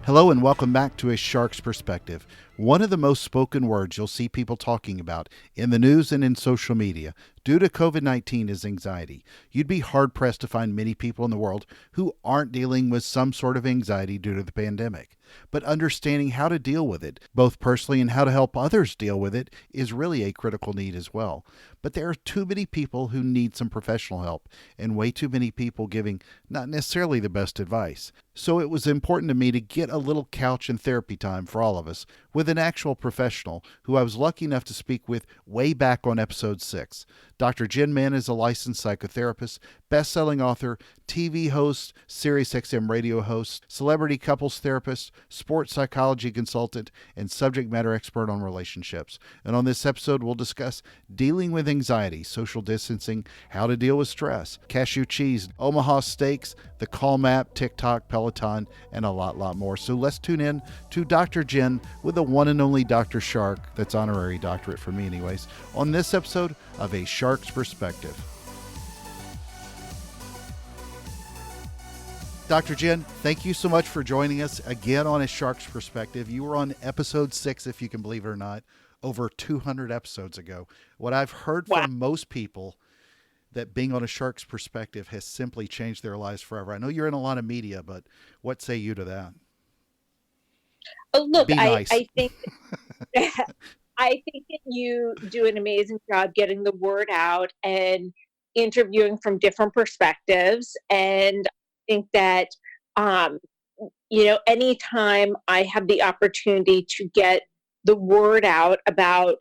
Hello and welcome back to A Shark's Perspective. One of the most spoken words you'll see people talking about in the news and in social media due to COVID-19 is anxiety. You'd be hard-pressed to find many people in the world who aren't dealing with some sort of anxiety due to the pandemic. But understanding how to deal with it, both personally and how to help others deal with it, is really a critical need as well. But there are too many people who need some professional help, and way too many people giving not necessarily the best advice. So it was important to me to get a little couch and therapy time for all of us with an actual professional who I was lucky enough to speak with way back on episode 6. Dr. Jen Mann is a licensed psychotherapist, best-selling author, TV host, SiriusXM radio host, celebrity couples therapist, sports psychology consultant, and subject matter expert on relationships. And on this episode, we'll discuss dealing with anxiety, social distancing, how to deal with stress, cashew cheese, Omaha steaks, the Calm app, TikTok, Peloton, and a lot more. So let's tune in to Dr. Jen with the one and only Dr. Shark, that's honorary doctorate for me anyways, on this episode of A Shark's Perspective. Dr. Jen, thank you so much for joining us again on A Shark's Perspective. You were on episode 6, if you can believe it or not, over 200 episodes ago. What I've heard Wow. from most people that being on A Shark's Perspective has simply changed their lives forever. I know you're in a lot of media, but what say you to that? Oh, look, Be I, nice. I think I think that you do an amazing job getting the word out and interviewing from different perspectives. And I think that um, anytime I have the opportunity to get the word out about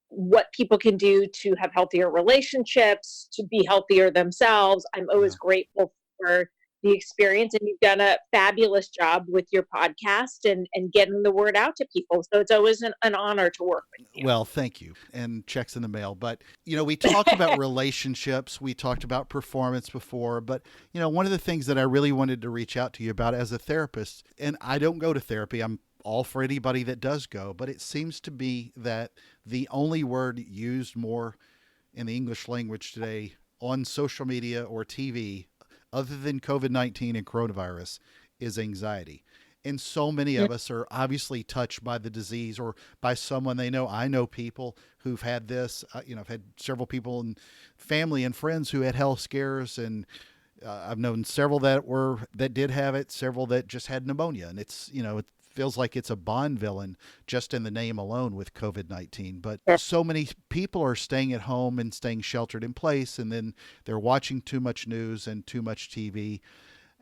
what people can do to have healthier relationships, to be healthier themselves, I'm always Yeah. grateful for the experience. And you've done a fabulous job with your podcast and getting the word out to people. So it's always an honor to work with you. Well, thank you. And checks in the mail. But, we talked about relationships. We talked about performance before. But, one of the things that I really wanted to reach out to you about as a therapist, and I don't go to therapy, I'm all for anybody that does go, but it seems to be that the only word used more in the English language today on social media or TV, other than COVID-19 and coronavirus, is anxiety. And so many of us are obviously touched by the disease or by someone they know. I know people who've had this. I've had several people and family and friends who had health scares, and I've known several that did have it, several that just had pneumonia, and it feels like it's a Bond villain just in the name alone with COVID-19. But so many people are staying at home and staying sheltered in place, and then they're watching too much news and too much TV.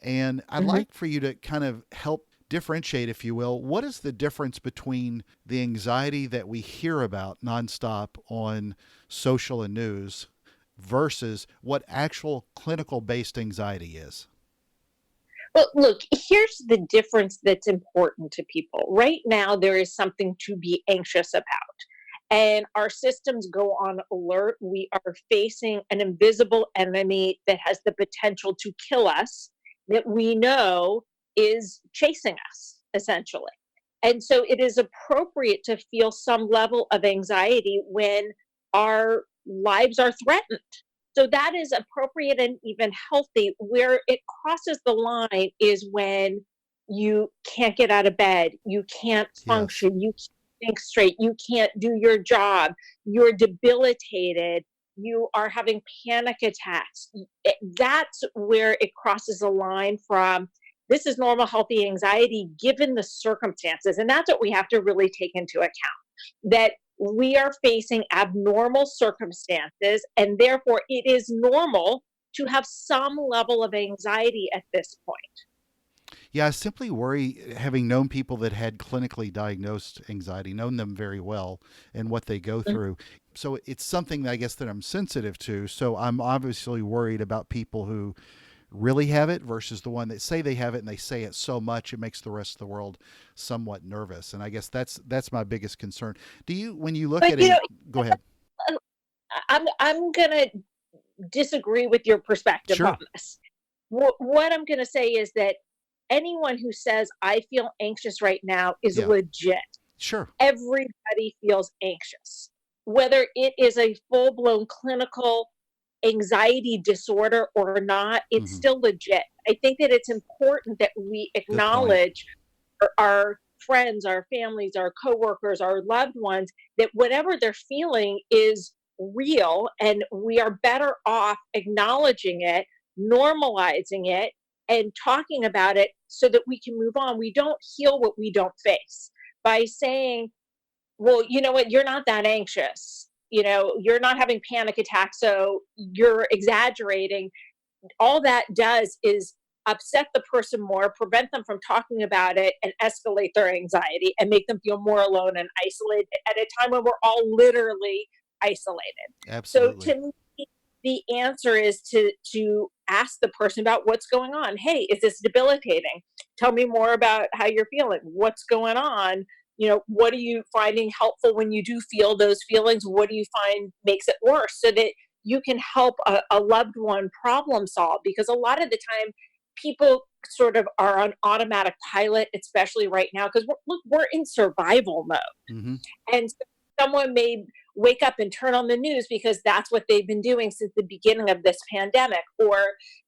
And I'd like for you to kind of help differentiate, if you will, what is the difference between the anxiety that we hear about nonstop on social and news versus what actual clinical based anxiety is? Well, look, here's the difference that's important to people. Right now, there is something to be anxious about. And our systems go on alert. We are facing an invisible enemy that has the potential to kill us, that we know is chasing us, essentially. And so it is appropriate to feel some level of anxiety when our lives are threatened. So that is appropriate and even healthy. Where it crosses the line is when you can't get out of bed, you can't Yes. function, you can't think straight, you can't do your job, you're debilitated, you are having panic attacks. That's where it crosses the line from this is normal, healthy anxiety given the circumstances. And that's what we have to really take into account, that we are facing abnormal circumstances, and therefore it is normal to have some level of anxiety at this point. Yeah, I simply worry, having known people that had clinically diagnosed anxiety, known them very well and what they go Mhm. through. So it's something that I guess that I'm sensitive to. So I'm obviously worried about people who really have it versus the one that say they have it and they say it so much it makes the rest of the world somewhat nervous. And I guess that's my biggest concern. Do you, when you look But at a, go ahead. I'm gonna disagree with your perspective on Sure. this. What I'm gonna say is that anyone who says I feel anxious right now is Yeah. legit. Sure. Everybody feels anxious, whether it is a full blown clinical anxiety disorder or not, it's Hmm. still legit. I think that it's important that we Good point. acknowledge our friends, our families, our coworkers, our loved ones, that whatever they're feeling is real, and we are better off acknowledging it, normalizing it, and talking about it so that we can move on. We don't heal what we don't face by saying, well, you know what, you're not that anxious. You're not having panic attacks, so you're exaggerating. All that does is upset the person more, prevent them from talking about it, and escalate their anxiety and make them feel more alone and isolated at a time when we're all literally isolated. So Absolutely. to me, the answer is to ask the person about what's going on. Hey, is this debilitating? Tell me more about how you're feeling. What's going on? What are you finding helpful when you do feel those feelings? What do you find makes it worse? So that you can help a loved one problem solve, because a lot of the time people sort of are on automatic pilot, especially right now, because look, we're in survival mode. Hmm. And so someone may wake up and turn on the news because that's what they've been doing since the beginning of this pandemic, or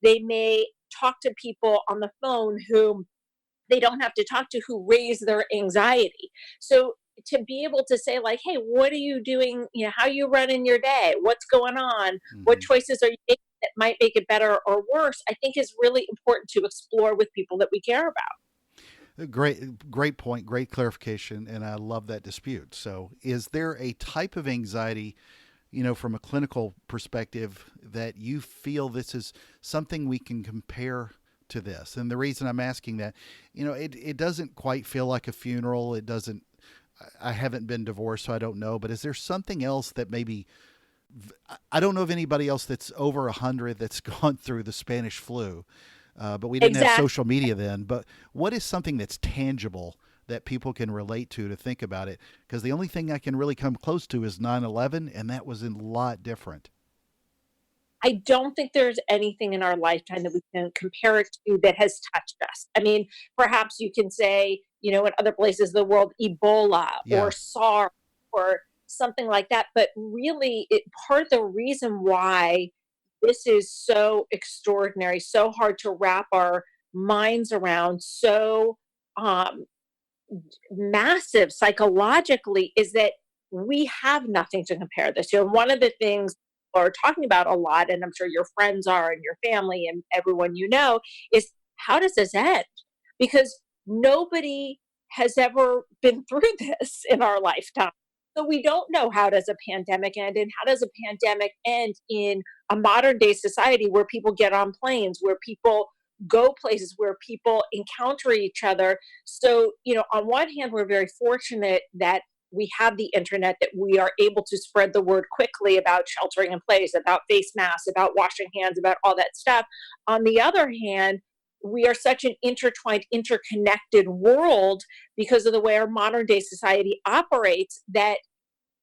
they may talk to people on the phone who they don't have to talk to, who raise their anxiety. So to be able to say, like, hey, what are you doing? How are you running your day? What's going on? What Hmm. choices are you making that might make it better or worse? I think is really important to explore with people that we care about. Great point, great clarification, and I love that dispute. So, is there a type of anxiety, from a clinical perspective, that you feel this is something we can compare to this? And the reason I'm asking that, it doesn't quite feel like a funeral. It doesn't. I haven't been divorced, so I don't know. But is there something else that maybe I don't know of anybody else that's over 100 that's gone through the Spanish flu, but we didn't have Exactly. social media then. But what is something that's tangible that people can relate to think about it? Because the only thing I can really come close to is 9/11, and that was a lot different. I don't think there's anything in our lifetime that we can compare it to that has touched us. I mean, perhaps you can say, in other places of the world, Ebola or Yeah, SARS or something like that. But really, part of the reason why this is so extraordinary, so hard to wrap our minds around, so um, massive psychologically, is that we have nothing to compare this to. And one of the things we're talking about a lot, and I'm sure your friends are, and your family, and everyone is how does this end? Because nobody has ever been through this in our lifetime. So we don't know, how does a pandemic end, and how does a pandemic end in a modern day society where people get on planes, where people go places, where people encounter each other. So, on one hand, we're very fortunate that we have the internet, that we are able to spread the word quickly about sheltering in place, about face masks, about washing hands, about all that stuff. On the other hand, we are such an intertwined, interconnected world because of the way our modern day society operates, that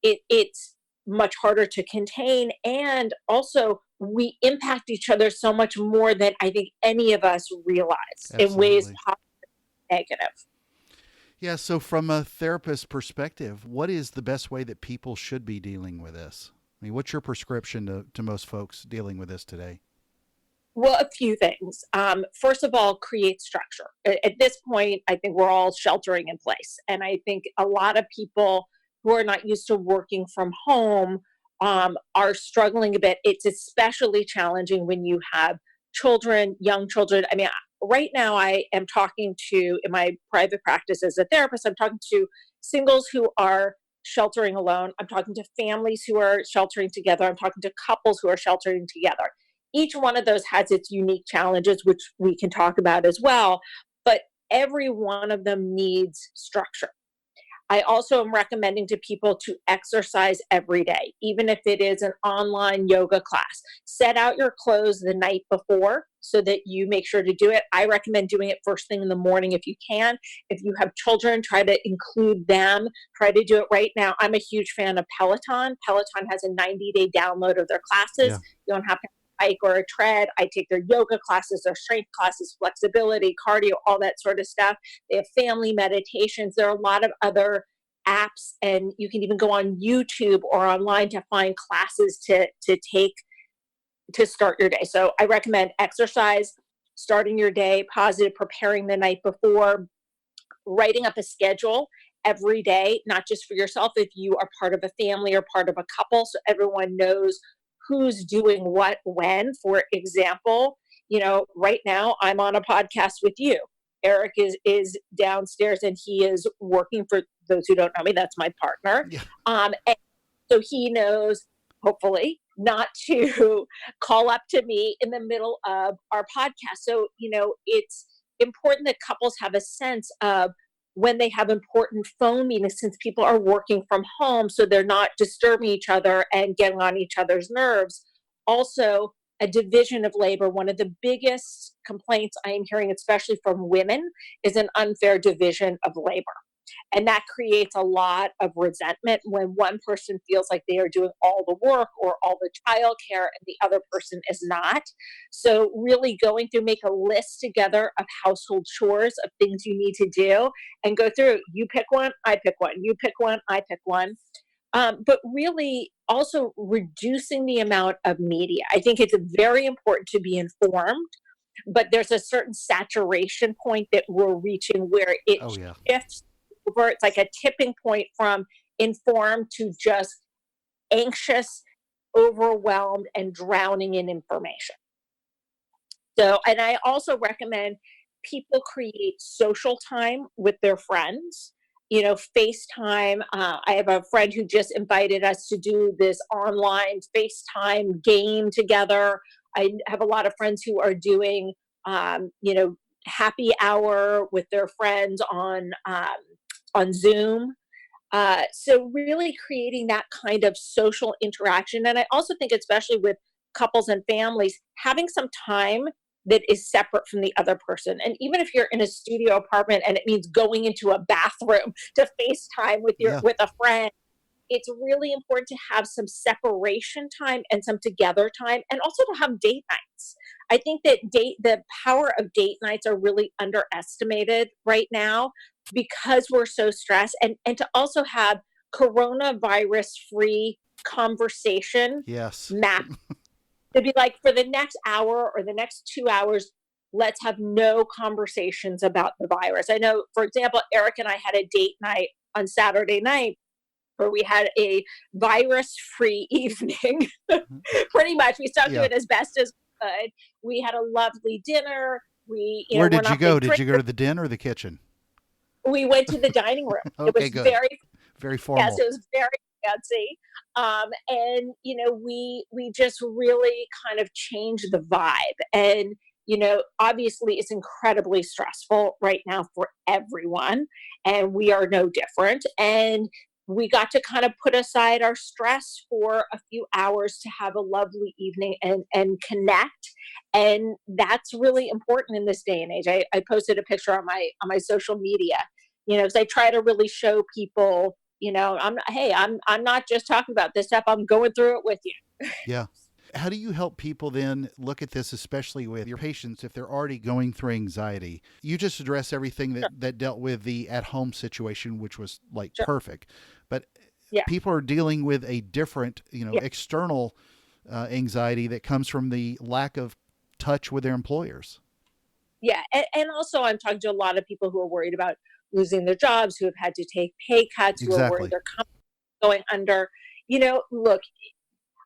it's much harder to contain. And also, we impact each other so much more than I think any of us realize, in ways absolutely. positive and negative. Yeah, so from a therapist perspective, what is the best way that people should be dealing with this? I mean, what's your prescription to most folks dealing with this today? Well, a few things. First of all, create structure. At this point, I think we're all sheltering in place. And I think a lot of people who are not used to working from home are struggling a bit. It's especially challenging when you have children, young children. I mean, right now, I am talking to, in my private practice as a therapist, I'm talking to singles who are sheltering alone. I'm talking to families who are sheltering together. I'm talking to couples who are sheltering together. Each one of those has its unique challenges, which we can talk about as well. But every one of them needs structure. I also am recommending to people to exercise every day, even if it is an online yoga class. Set out your clothes the night before so that you make sure to do it. I recommend doing it first thing in the morning if you can. If you have children, try to include them. Try to do it right now. I'm a huge fan of Peloton. Peloton has a 90-day download of their classes. Yeah. You don't have to bike or a tread. I take their yoga classes, their strength classes, flexibility, cardio, all that sort of stuff. They have family meditations. There are a lot of other apps, and you can even go on YouTube or online to find classes to take to start your day. So I recommend exercise, starting your day positive, preparing the night before, writing up a schedule every day, not just for yourself, if you are part of a family or part of a couple, so everyone knows who's doing what when. For example, right now I'm on a podcast with you. Eric is downstairs and he is working. For those who don't know me, that's my partner. Yeah. And so he knows, hopefully, not to call up to me in the middle of our podcast. So, it's important that couples have a sense of when they have important phone meetings, since people are working from home, so they're not disturbing each other and getting on each other's nerves. Also, a division of labor. One of the biggest complaints I am hearing, especially from women, is an unfair division of labor. And that creates a lot of resentment when one person feels like they are doing all the work or all the childcare and the other person is not. So, really going through, make a list together of household chores, of things you need to do, and go through. You pick one, I pick one. You pick one, I pick one. But really also reducing the amount of media. I think it's very important to be informed, but there's a certain saturation point that we're reaching where it Oh, yeah. shifts over. It's like a tipping point from informed to just anxious, overwhelmed, and drowning in information. So, and I also recommend people create social time with their friends. FaceTime. I have a friend who just invited us to do this online FaceTime game together. I have a lot of friends who are doing, happy hour with their friends on Zoom. So really creating that kind of social interaction. And I also think, especially with couples and families, having some time that is separate from the other person. And even if you're in a studio apartment and it means going into a bathroom to FaceTime with Yeah. a friend, it's really important to have some separation time and some together time, and also to have date nights. I think that the power of date nights are really underestimated right now because we're so stressed, and to also have coronavirus free conversation Yes. map to be like, for the next hour or the next 2 hours, let's have no conversations about the virus. I know, for example, Eric and I had a date night on Saturday night where we had a virus-free evening. Pretty much, we stuck to Yeah. it as best as we could. We had a lovely dinner. Where did you go? big Did you go drinkers. to the den or the kitchen? We went to the dining room. It Okay, was good. very Very Yes, formal. it was very fancy. And we just really kind of changed the vibe. And obviously, it's incredibly stressful right now for everyone, and we are no different. And we got to kind of put aside our stress for a few hours to have a lovely evening and connect. And that's really important in this day and age. I posted a picture on my social media, because I try to really show people, I'm not just talking about this stuff. I'm going through it with you. Yeah. How do you help people then look at this, especially with your patients, if they're already going through anxiety? You just address everything Sure, that dealt with the at home situation, which was like sure. perfect. But Yeah, people are dealing with a different, yeah, external anxiety that comes from the lack of touch with their employers. yeah. And also, I'm talking to a lot of people who are worried about losing their jobs, who have had to take pay cuts, who are worried Exactly. their company going under. Look,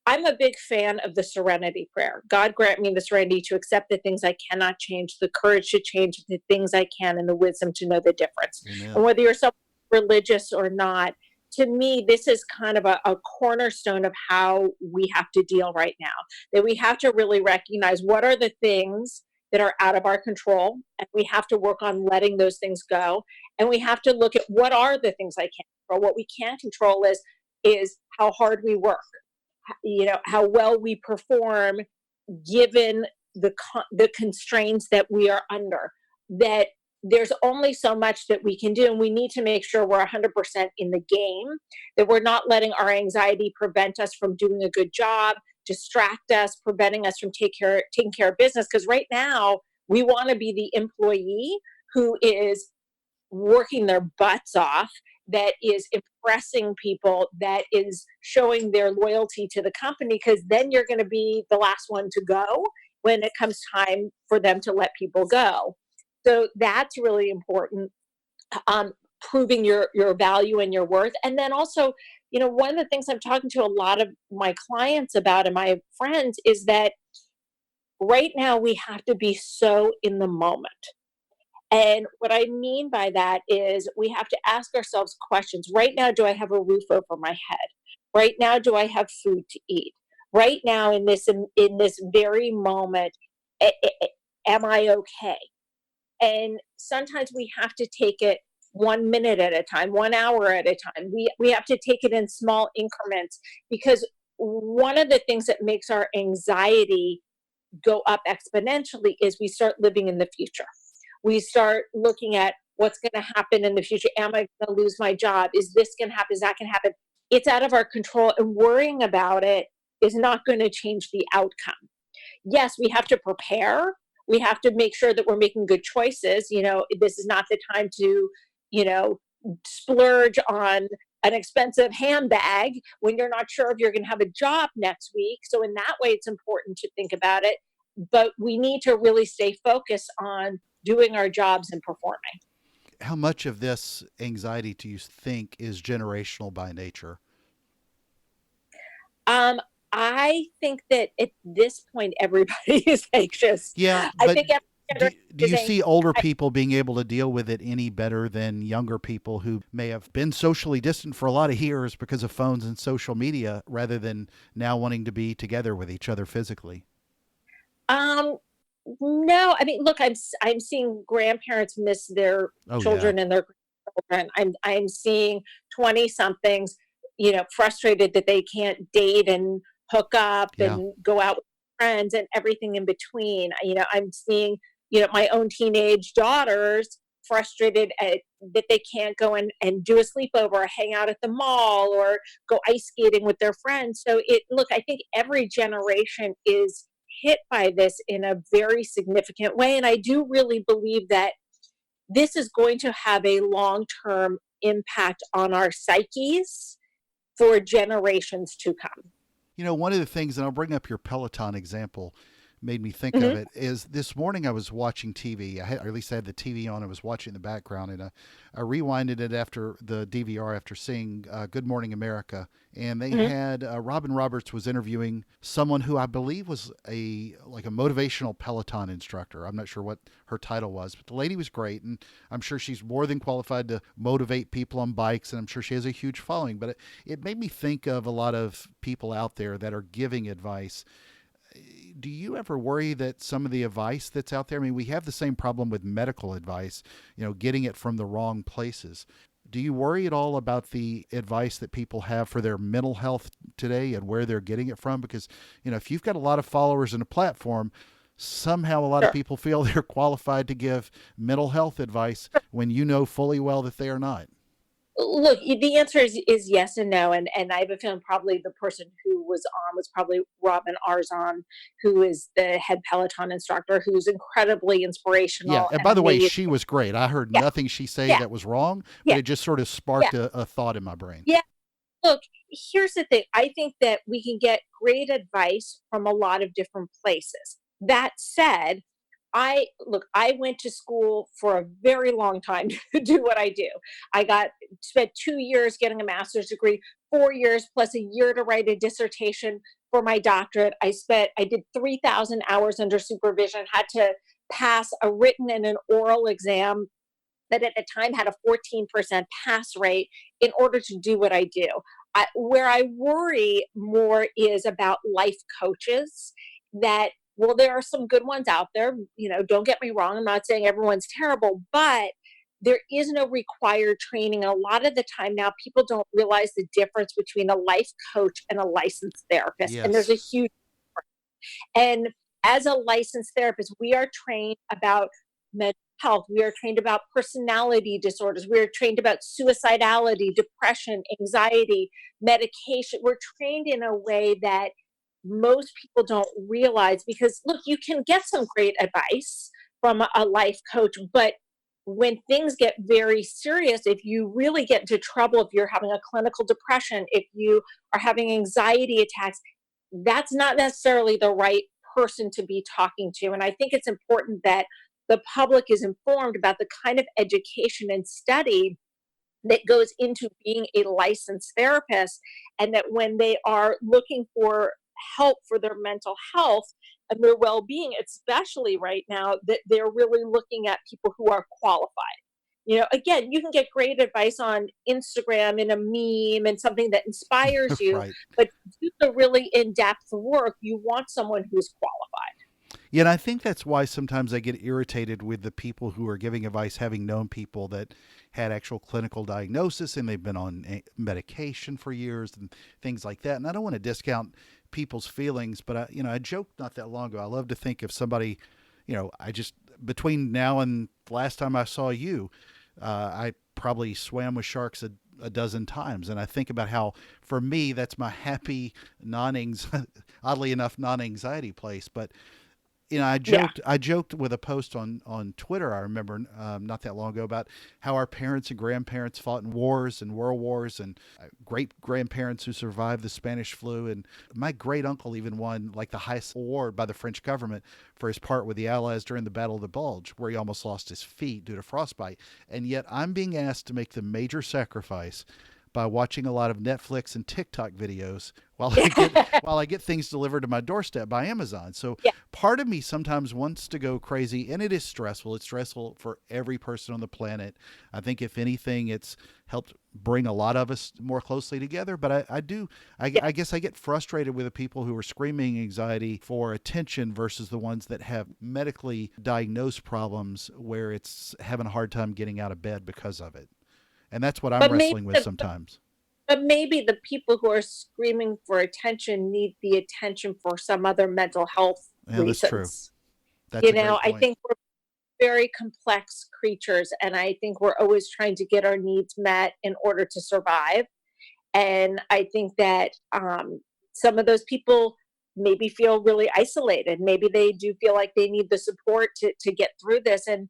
I'm a big fan of the serenity prayer. God grant me the serenity to accept the things I cannot change, the courage to change the things I can, and the wisdom to know the difference. And Amen. whether you're so religious or not, to me, this is kind of a cornerstone of how we have to deal right now. That we have to really recognize what are the things that are out of our control, and we have to work on letting those things go. And we have to look at what are the things I can control. What we can't control is how hard we work, how well we perform given the constraints that we are under. That there's only so much that we can do, and we need to make sure we're 100% in the game, that we're not letting our anxiety prevent us from doing a good job, distract us, preventing us from taking care of business. Because right now we want to be the employee who is working their butts off, that is impressing people, that is showing their loyalty to the company, because then you're going to be the last one to go when it comes time for them to let people go. So that's really important. um, proving your value and your worth. And then also, one of the things I'm talking to a lot of my clients about and my friends is that right now we have to be so in the moment. And what I mean by that is we have to ask ourselves questions. Right now, do I have a roof over my head? Right now, do I have food to eat? Right now, in this very moment, am I okay? And sometimes we have to take it 1 minute at a time, 1 hour at a time. We have to take it in small increments, because one of the things that makes our anxiety go up exponentially is we start living in the future. We start looking at what's going to happen in the future. Am I going to lose my job? Is this going to happen? Is that going to happen? It's out of our control, and worrying about it is not going to change the outcome. Yes, we have to prepare. We have to make sure that we're making good choices. This is not the time to, you know, splurge on an expensive handbag when you're not sure if you're going to have a job next week. So, in that way, it's important to think about it. But we need to really stay focused on doing our jobs and performing. How much of this anxiety do you think is generational by nature? Um, I think that at this point, everybody is anxious. Yeah, I but think every generation do is you anxious. see older people being able to deal with it any better than younger people who may have been socially distant for a lot of years because of phones and social media rather than now wanting to be together with each other physically? Um, no, I mean, look, I'm seeing grandparents miss their Oh, yeah. children and their grandchildren. I'm seeing 20 somethings, frustrated that they can't date and hook up Yeah. and go out with friends and everything in between. I'm seeing, my own teenage daughters frustrated that they can't go and do a sleepover or hang out at the mall or go ice skating with their friends. So I think every generation is hit by this in a very significant way. And I do really believe that this is going to have a long term impact on our psyches for generations to come. One of the things, and I'll bring up your Peloton example, made me think of Mhm. it, is this morning I was watching TV. Or at least I had the TV on. I was watching in the background, and I rewinded it after the DVR after seeing Good Morning America, and they Mhm. had Robin Roberts was interviewing someone who I believe was a motivational Peloton instructor. I'm not sure what her title was, but the lady was great, and I'm sure she's more than qualified to motivate people on bikes, and I'm sure she has a huge following. But it made me think of a lot of people out there that are giving advice. Do you ever worry that some of the advice that's out there, I mean, we have the same problem with medical advice, getting it from the wrong places. Do you worry at all about the advice that people have for their mental health today and where they're getting it from? Because, if you've got a lot of followers in a platform, somehow a lot of Sure. people feel they're qualified to give mental health advice when you know fully well that they are not. Look, the answer is yes and no, and I have a feeling probably the person who was on was probably Robin Arzon, who is the head Peloton instructor, who's incredibly Yeah. inspirational And and by the way, amazing. she was great. I heard Yeah, nothing she say yeah, that was wrong, but yeah, it just sort of yeah, sparked a thought in my brain. yeah. Look, here's the thing. I think that we can get great advice from a lot of different places. That said, I went to school for a very long time to do what I do. Spent 2 years getting a master's degree, 4 years plus a year to write a dissertation for my doctorate. I did 3,000 hours under supervision, had to pass a written and an oral exam that at the time had a 14% pass rate in order to do what I do. Where I worry more is about life coaches that, well, there are some good ones out there. Don't get me wrong. I'm not saying everyone's terrible, but there is no required training. And a lot of the time now, people don't realize the difference between a life coach and a licensed therapist. And there's Yes. a huge and as a licensed therapist, we are trained about mental health. We are trained about personality disorders. We are trained about suicidality, depression, anxiety, medication. We're trained in a way that most people don't realize because, look, you can get some great advice from a life coach, but when things get very serious, if you really get into trouble, if you're having a clinical depression, if you are having anxiety attacks, that's not necessarily the right person to be talking to. And I think it's important that the public is informed about the kind of education and study that goes into being a licensed therapist, and that when they are looking for help for their mental health and their well-being, especially right now, that they're really looking at people who are qualified. Again, you can get great advice on Instagram in a meme and something that inspires you, Right. but to do the really in-depth work, you want someone who's qualified. Yeah, and I think that's why sometimes I get irritated with the people who are giving advice, having known people that had actual clinical diagnosis and they've been on medication for years and things like that. And I don't want to discount people's feelings, but I joked not that long ago. I love to think if somebody, I just between now and the last time I saw you, I probably swam with sharks a dozen times. And I think about how, for me, that's my happy, oddly enough, non-anxiety place. But I Yeah. joked with a post on Twitter. I remember not that long ago about how our parents and grandparents fought in wars and world wars, and great grandparents who survived the Spanish flu. And my great uncle even won like the highest award by the French government for his part with the Allies during the Battle of the Bulge, where he almost lost his feet due to frostbite. And yet I'm being asked to make the major sacrifice by watching a lot of Netflix and TikTok videos while I get things delivered to my doorstep by Amazon. So Yeah. part of me sometimes wants to go crazy, and it is stressful. It's stressful for every person on the planet. I think if anything, it's helped bring a lot of us more closely together. But I guess I get frustrated with the people who are screaming anxiety for attention versus the ones that have medically diagnosed problems where it's having a hard time getting out of bed because of it. And that's what I'm But maybe wrestling with the, sometimes. but maybe the people who are screaming for attention need the attention for some other mental health Yeah, that's true. reasons. That's a great I point. think we're very complex creatures, and I think we're always trying to get our needs met in order to survive. And I think that some of those people maybe feel really isolated. Maybe they do feel like they need the support to get through this. And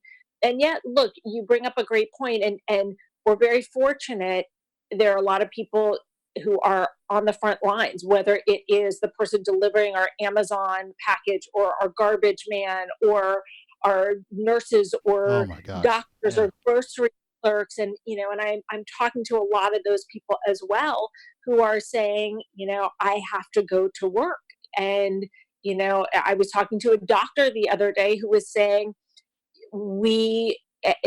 yet, look, you bring up a great point, and we're very fortunate. There are a lot of people who are on the front lines, whether it is the person delivering our Amazon package, or our garbage man, or our nurses, Oh or my gosh. doctors, Yeah. or grocery clerks. And I'm talking to a lot of those people as well, who are saying, I have to go to work. And I was talking to a doctor the other day who was saying,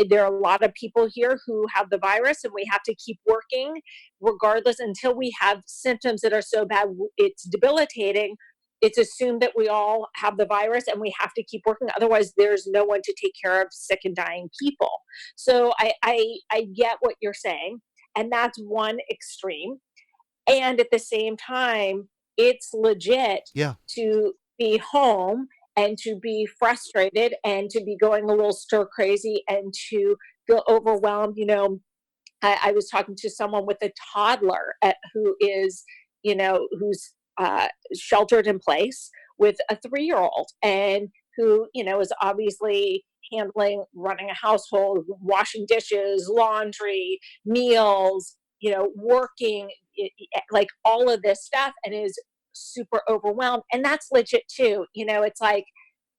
there are a lot of people here who have the virus, and we have to keep working regardless until we have symptoms that are so bad it's debilitating. It's assumed that we all have the virus and we have to keep working, otherwise there's no one to take care of sick and dying people. So I get what you're saying, and that's one extreme. And at the same time, it's legit Yeah. to be home and to be frustrated and to be going a little stir crazy and to feel overwhelmed. I was talking to someone with a toddler who's sheltered in place with a 3-year old, and who, is obviously handling running a household, washing dishes, laundry, meals, working, like all of this stuff, and is super overwhelmed. And that's legit too. It's like,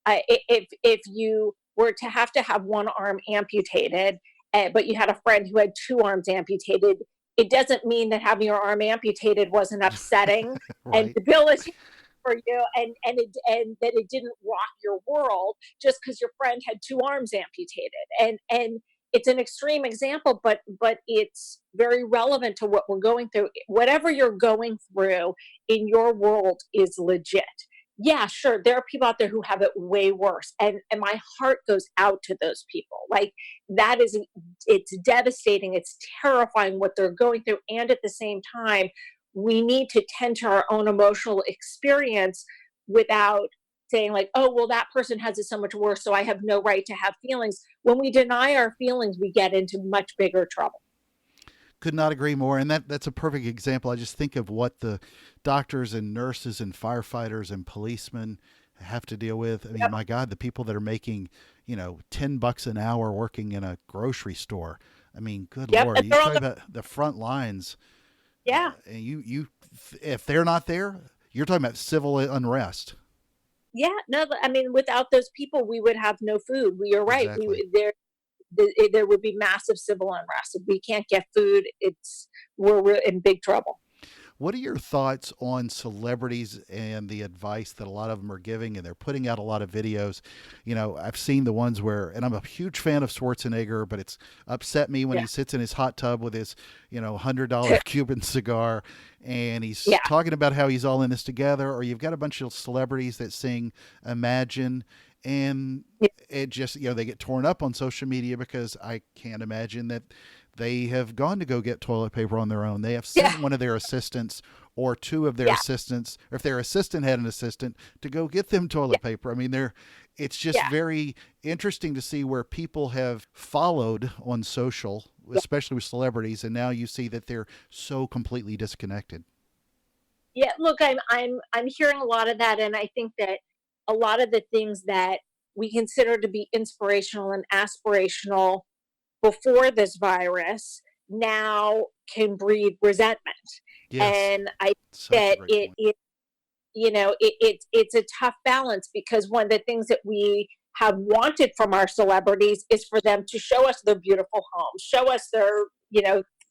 if you were to have one arm amputated, but you had a friend who had two arms amputated, it doesn't mean that having your arm amputated wasn't upsetting and Right. debilitating for you, and that it didn't rock your world just because your friend had two arms amputated. And it's an extreme example, but it's very relevant to what we're going through. Whatever you're going through in your world is legit. Yeah, sure, there are people out there who have it way worse, and my heart goes out to those people. Like, that is, it's devastating, it's terrifying what they're going through. And at the same time, we need to tend to our own emotional experience without saying, like, oh, well, that person has it so much worse, so I have no right to have feelings. When we deny our feelings, we get into much bigger trouble. Could not agree more. And that's a perfect example. I just think of what the doctors and nurses and firefighters and policemen have to deal with. I mean, Yep. my God, the people that are making, $10 an hour working in a grocery store. I mean, good Yep, Lord, and you they're on talk the about the front lines. Yeah. And if they're not there, you're talking about civil unrest. Yeah, no, I mean, without those people, we would have no food. We are right. Exactly. There would be massive civil unrest. If we can't get food, we're in big trouble. What are your thoughts on celebrities and the advice that a lot of them are giving? And they're putting out a lot of videos. I've seen the ones where, and I'm a huge fan of Schwarzenegger, but it's upset me when Yeah, he sits in his hot tub with his, $100 Cuban cigar, and he's yeah, talking about how he's all in this together. Or you've got a bunch of celebrities that sing Imagine, and yeah, it just, they get torn up on social media because I can't imagine that they have gone to go get toilet paper on their own. They have yeah, sent one of their assistants or two of their yeah, assistants, or if their assistant had an assistant, to go get them yeah, toilet paper. I mean, it's just yeah, very interesting to see where people have followed on social, yeah. especially with celebrities, and now you see that they're so completely disconnected. Yeah, look, I'm hearing a lot of that, and I think that a lot of the things that we consider to be inspirational and aspirational before this virus now can breed resentment. Yes, And I think such a that great point. it's a tough balance, because one of the things that we have wanted from our celebrities is for them to show us their beautiful homes, show us their,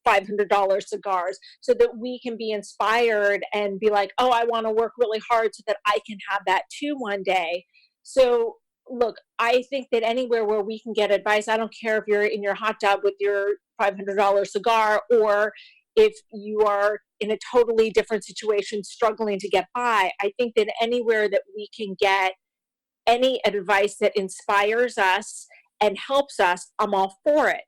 $500 cigars, so that we can be inspired and be like, oh, I want to work really hard so that I can have that too one day. So, look, I think that anywhere where we can get advice, I don't care if you're in your hot tub with your $500 cigar, or if you are in a totally different situation struggling to get by. I think that anywhere that we can get any advice that inspires us and helps us, I'm all for it.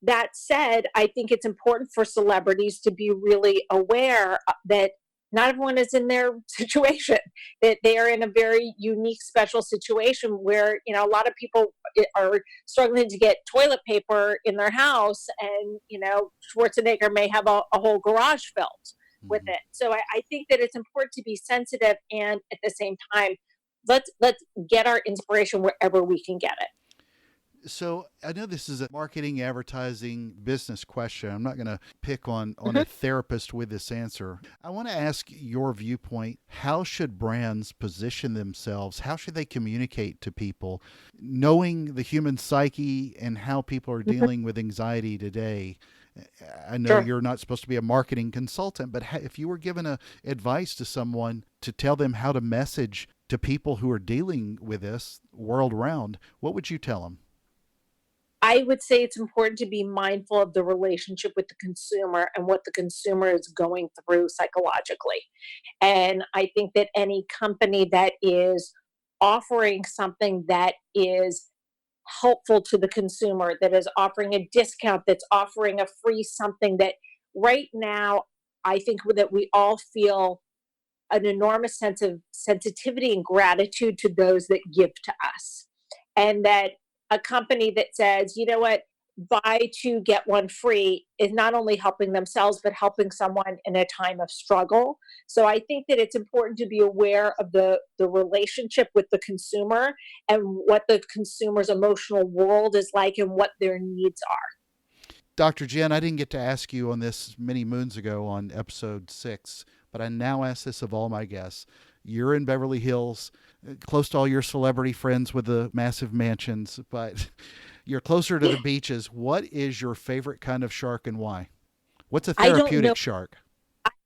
That said, I think it's important for celebrities to be really aware that not everyone is in their situation, that they are in a very unique, special situation where, a lot of people are struggling to get toilet paper in their house, and, Schwarzenegger may have a whole garage filled with Mhm. it. So I think that it's important to be sensitive, and at the same time, let's get our inspiration wherever we can get it. So I know this is a marketing, advertising, business question. I'm not going to pick on Mhm. a therapist with this answer. I want to ask your viewpoint. How should brands position themselves? How should they communicate to people, knowing the human psyche and how people are Mhm. dealing with anxiety today? I know Sure. you're not supposed to be a marketing consultant, but if you were given advice to someone to tell them how to message to people who are dealing with this world round, what would you tell them? I would say it's important to be mindful of the relationship with the consumer and what the consumer is going through psychologically. And I think that any company that is offering something that is helpful to the consumer, that is offering a discount, that's offering a free something, that right now, I think that we all feel an enormous sense of sensitivity and gratitude to those that give to us. And that a company that says, you know what, buy two, get one free, is not only helping themselves, but helping someone in a time of struggle. So I think that it's important to be aware of the relationship with the consumer, and what the consumer's emotional world is like, and what their needs are. Dr. Jen, I didn't get to ask you on this many moons ago on episode 6, but I now ask this of all my guests. You're in Beverly Hills, close to all your celebrity friends with the massive mansions, but you're closer to the beaches. What is your favorite kind of shark and why? What's a I don't know therapeutic shark?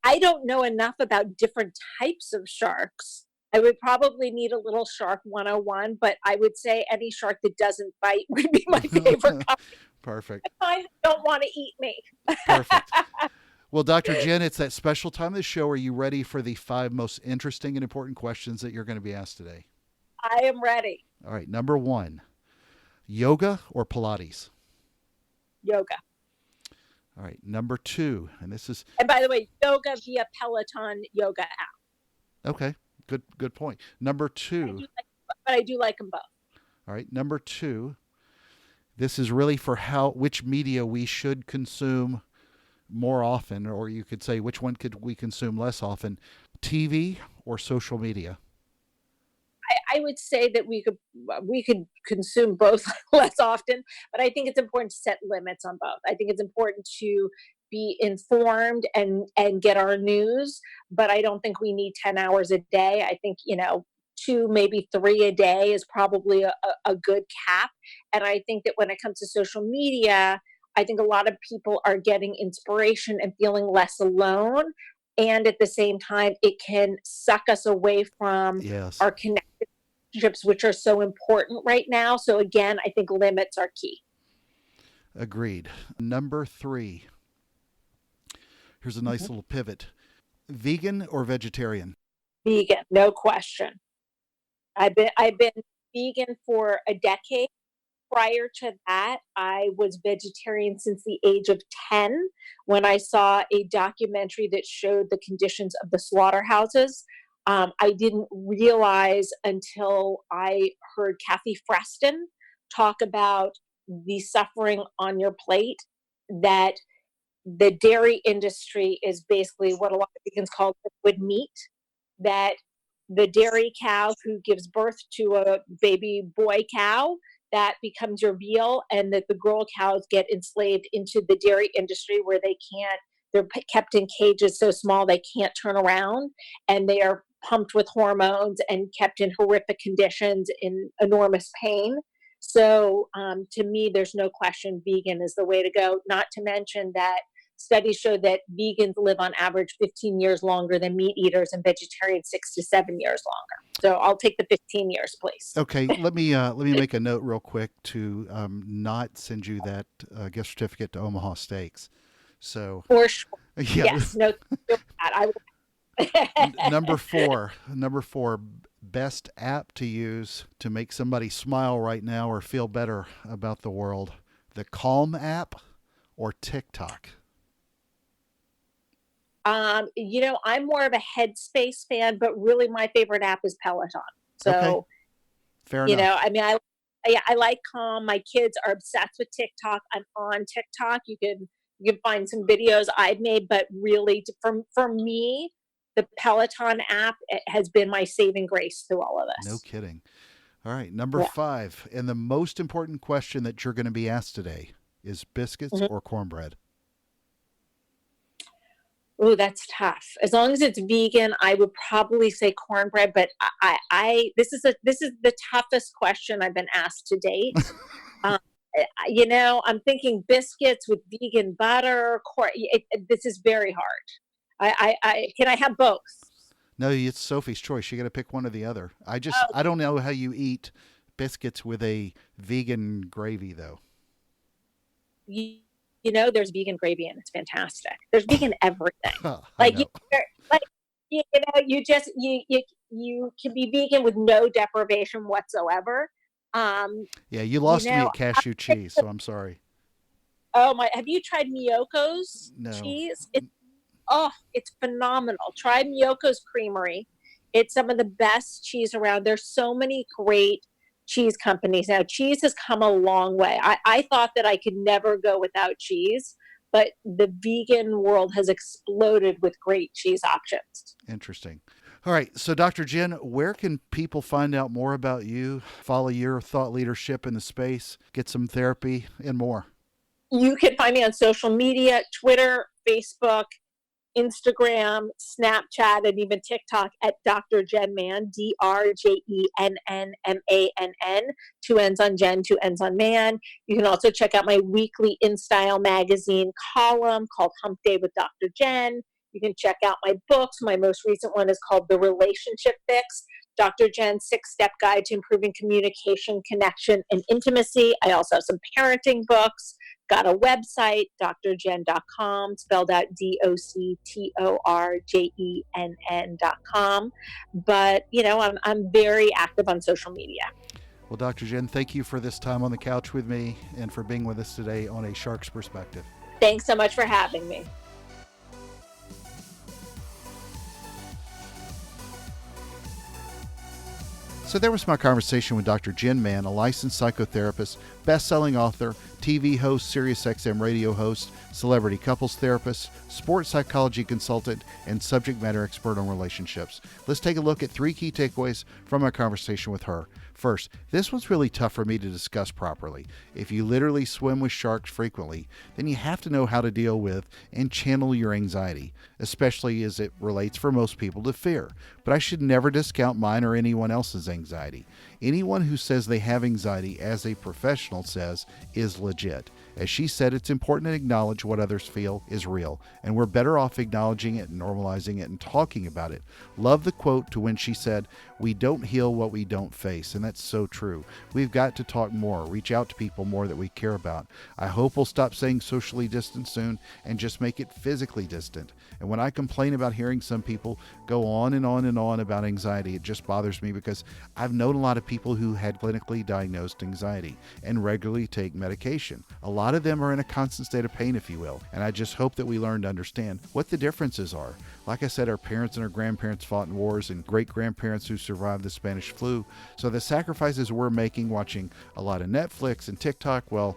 I don't know enough about different types of sharks. I would probably need a little shark 101, but I would say any shark that doesn't bite would be my favorite kind. Perfect. I don't want to eat me. Perfect. Well, Dr. Jen, it's that special time of the show. Are you ready for the 5 most interesting and important questions that you're going to be asked today? I am ready. All right. Number 1, yoga or Pilates? Yoga. All right. Number 2, and this is And by the way, yoga via Peloton yoga app. okay. Good point. Number I 2. do like, but I do like them both. All right. Number 2. This is really for which media we should consume more often, or you could say which one could we consume less often, TV or social media. I would say that we could consume both less often, but I think it's important to set limits on both. I think it's important to be informed and get our news, but I don't think we need 10 hours a day. I think, 2, maybe 3 a day is probably a good cap. And I think that when it comes to social media, I think a lot of people are getting inspiration and feeling less alone. And at the same time, it can suck us away from Yes. our connected relationships, which are so important right now. So again, I think limits are key. Agreed. Number 3. Here's a nice Mhm. little pivot. Vegan or vegetarian? Vegan, no question. I've been vegan for a decade. Prior to that, I was vegetarian since the age of 10 when I saw a documentary that showed the conditions of the slaughterhouses. I didn't realize until I heard Kathy Freston talk about the suffering on your plate that the dairy industry is basically what a lot of vegans call liquid meat, that the dairy cow who gives birth to a baby boy cow, that becomes your veal, and that the girl cows get enslaved into the dairy industry where they're kept in cages so small they can't turn around, and they are pumped with hormones and kept in horrific conditions in enormous pain. So to me, there's no question vegan is the way to go. Not to mention that studies show that vegans live on average 15 years longer than meat eaters, and vegetarians 6 to 7 years longer. So I'll take the 15 years, please. Okay, let me make a note real quick to not send you that gift certificate to Omaha Steaks. So For sure. yeah, Yes. No, I will. number four, best app to use to make somebody smile right now or feel better about the world: the Calm app or TikTok. I'm more of a Headspace fan, but really my favorite app is Peloton. Okay, So, fair enough. I mean, I like Calm. My kids are obsessed with TikTok. I'm on TikTok. You can find some videos I've made, but really, for me, the Peloton app has been my saving grace through all of No this. kidding. All right, number Yeah. 5, and the most important question that you're going to be asked today is biscuits Mhm. or cornbread. Ooh, that's tough. As long as it's vegan, I would probably say cornbread. But this is the toughest question I've been asked to date. Um, I'm thinking biscuits with vegan butter. This is very hard. Can I have both? No, it's Sophie's choice. You got to pick one or the other. I Oh, don't know how you eat biscuits with a vegan gravy though. you, there's vegan gravy and it's fantastic. There's vegan everything. I Like you, know. like you can be vegan with no deprivation whatsoever. Um, Yeah, you you lost me know, at cashew cheese, so I'm sorry. oh my, have you tried Miyoko's No. cheese? It's phenomenal. Try Miyoko's Creamery. It's some of the best cheese around. There's so many great cheese companies now. Cheese has come a long way. I thought that I could never go without cheese, but the vegan world has exploded with great cheese options. Interesting. All right, so Dr. Jen, where can people find out more about you, follow your thought leadership in the space, get some therapy, and more? You can find me on social media, Twitter, Facebook, Instagram, Snapchat, and even TikTok at Dr. Jen Man, DrJennMann, 2 N's on Jen, 2 N's on Man. You can also check out my weekly InStyle magazine column called Hump Day with Dr. Jen. You can check out my books. My most recent one is called The Relationship Fix, Dr. Jen's 6-step guide to improving communication, connection, and intimacy. I also have some parenting books. Got a website, drjen.com, spelled out DOCTORJENN.com. But, I'm very active on social media. Well, Dr. Jen, thank you for this time on the couch with me and for being with us today on A Shark's Perspective. Thanks so much for having me. So there was my conversation with Dr. Jen Mann, a licensed psychotherapist, best-selling author, TV host, SiriusXM radio host, celebrity couples therapist, sports psychology consultant, and subject matter expert on relationships. Let's take a look at 3 key takeaways from our conversation with her. First, this one's really tough for me to discuss properly. If you literally swim with sharks frequently, then you have to know how to deal with and channel your anxiety, especially as it relates for most people to fear. But I should never discount mine or anyone else's anxiety. Anyone who says they have anxiety, as a professional says, is legit. As she said, it's important to acknowledge what others feel is real, and we're better off acknowledging it, normalizing it, and talking about it. Love the quote to when she said, "We don't heal what we don't face," and that's so true. We've got to talk more, reach out to people more that we care about. I hope we'll stop saying socially distant soon and just make it physically distant. And when I complain about hearing some people go on and on and on about anxiety, it just bothers me because I've known a lot of people who had clinically diagnosed anxiety and regularly take medication. A lot of them are in a constant state of pain, if you will, and I just hope that we learn to understand what the differences are. Like I said, our parents and our grandparents fought in wars, and great-grandparents who survived the Spanish flu. So the sacrifices we're making watching a lot of Netflix and TikTok, well,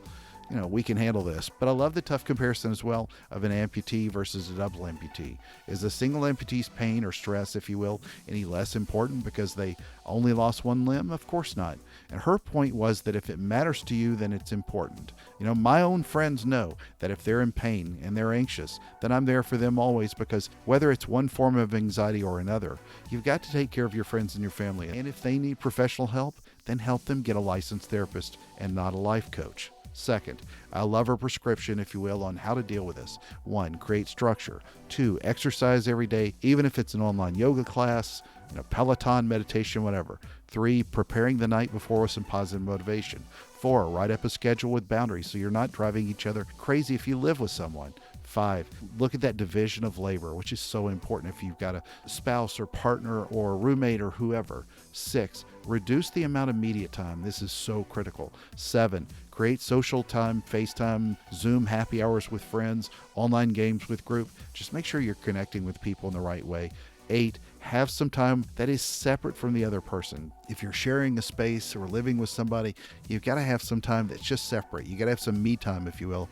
we can handle this. But I love the tough comparison as well of an amputee versus a double amputee. Is a single amputee's pain or stress, if you will, any less important because they only lost one limb? Of course not. And her point was that if it matters to you, then it's important. My own friends know that if they're in pain and they're anxious, then I'm there for them always, because whether it's one form of anxiety or another, you've got to take care of your friends and your family. And if they need professional help, then help them get a licensed therapist and not a life coach. Second, I love her prescription, if you will, on how to deal with this. 1, create structure. 2, exercise every day, even if it's an online yoga class, Peloton, meditation, whatever. 3, preparing the night before with some positive motivation. 4, write up a schedule with boundaries so you're not driving each other crazy if you live with someone. 5, look at that division of labor, which is so important if you've got a spouse or partner or roommate or whoever. 6, reduce the amount of media time. This is so critical. 7, create social time, FaceTime, Zoom happy hours with friends, online games with group. Just make sure you're connecting with people in the right way. 8, have some time that is separate from the other person. If you're sharing a space or living with somebody, you've got to have some time that's just separate. You got to have some me time, if you will,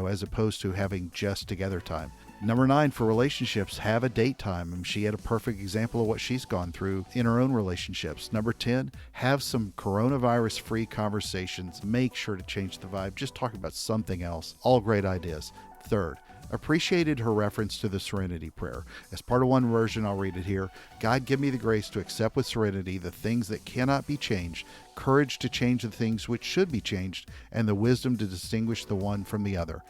as opposed to having just together time. Number 9, for relationships, have a date time. And she had a perfect example of what she's gone through in her own relationships. Number 10, have some coronavirus-free conversations. Make sure to change the vibe. Just talk about something else. All great ideas. Third, appreciated her reference to the Serenity Prayer. As part of one version, I'll read it here. God, give me the grace to accept with serenity the things that cannot be changed, courage to change the things which should be changed, and the wisdom to distinguish the one from the other.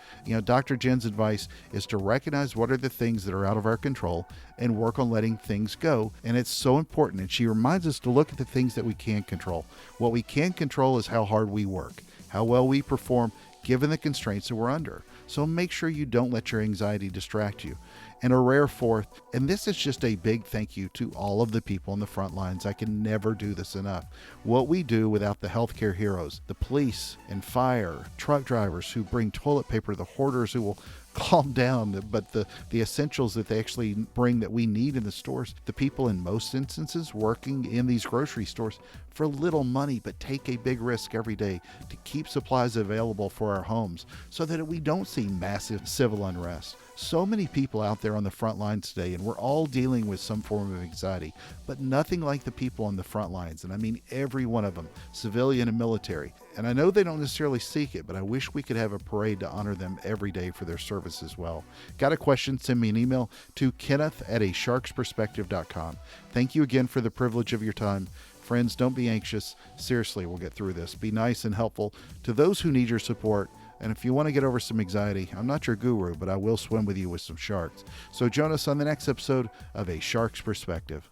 Dr. Jen's advice is to recognize what are the things that are out of our control and work on letting things go. And it's so important. And she reminds us to look at the things that we can control. What we can control is how hard we work, how well we perform, given the constraints that we're under. So make sure you don't let your anxiety distract you. And a rare fourth, and this is just a big thank you to all of the people on the front lines. I can never do this enough. What we do without the healthcare heroes, the police and fire, truck drivers who bring toilet paper, the hoarders who will calm down, but the essentials that they actually bring that we need in the stores, the people in most instances working in these grocery stores for little money but take a big risk every day to keep supplies available for our homes so that we don't see massive civil unrest. So many people out there on the front lines today, and we're all dealing with some form of anxiety, but nothing like the people on the front lines. And I mean every one of them, civilian and military. And I know they don't necessarily seek it, but I wish we could have a parade to honor them every day for their service as well. Got a question? Send me an email to kenneth@asharksperspective.com. Thank you again for the privilege of your time. Friends, don't be anxious. Seriously, we'll get through this. Be nice and helpful to those who need your support. And if you want to get over some anxiety, I'm not your guru, but I will swim with you with some sharks. So join us on the next episode of A Shark's Perspective.